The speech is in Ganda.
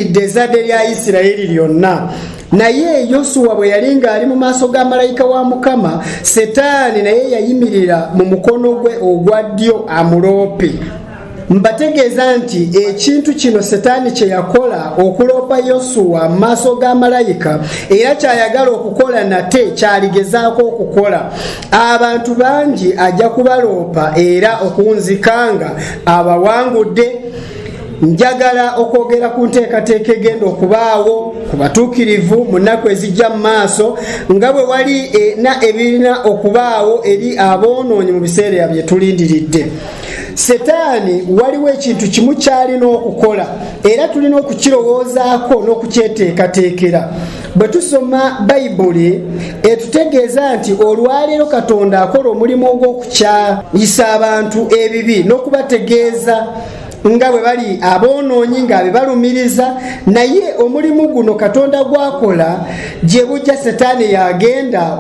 ezzadde lya Isirayiri lyonna. Naye Yosuwa bwe yali ng'ali mu maaso ga malayika wa Mukama, Setaani naye yayimirira mu mukono gwe ogwa ddyo amuloope. Mbategeeza nti ekintu kino Setaani kye yakola okuloopa Yosuwa mu maaso ga malayika, era kyayagala okukola nate kyaligezaako okukola. Abantu bangi ajja kubaloopa era okunzikanga abawangudde. Njagala okwogera ku nteekateeka egenda okubaawo ku batuukirivu mu nnaku ezijja mu maaso, nga bwe wali ebirina okubaawo eri aboonoonyi mu biseera bye tulindiridde. Setaani waliwo ekintu kimu kyalina okukola, era tulina okukirowoozaako n'okukyeteekateekera. Bwe tusoma Bayibuli etutegeeza nti olwaleero Katonda akola omulimu ogw'okukyayisa abantu ebibi n'okubategeeza nga bwe bali aboonoonyi nga bebalumiriza. Naye omulimu guno Katonda gwakola gye bujja Setaani yagenda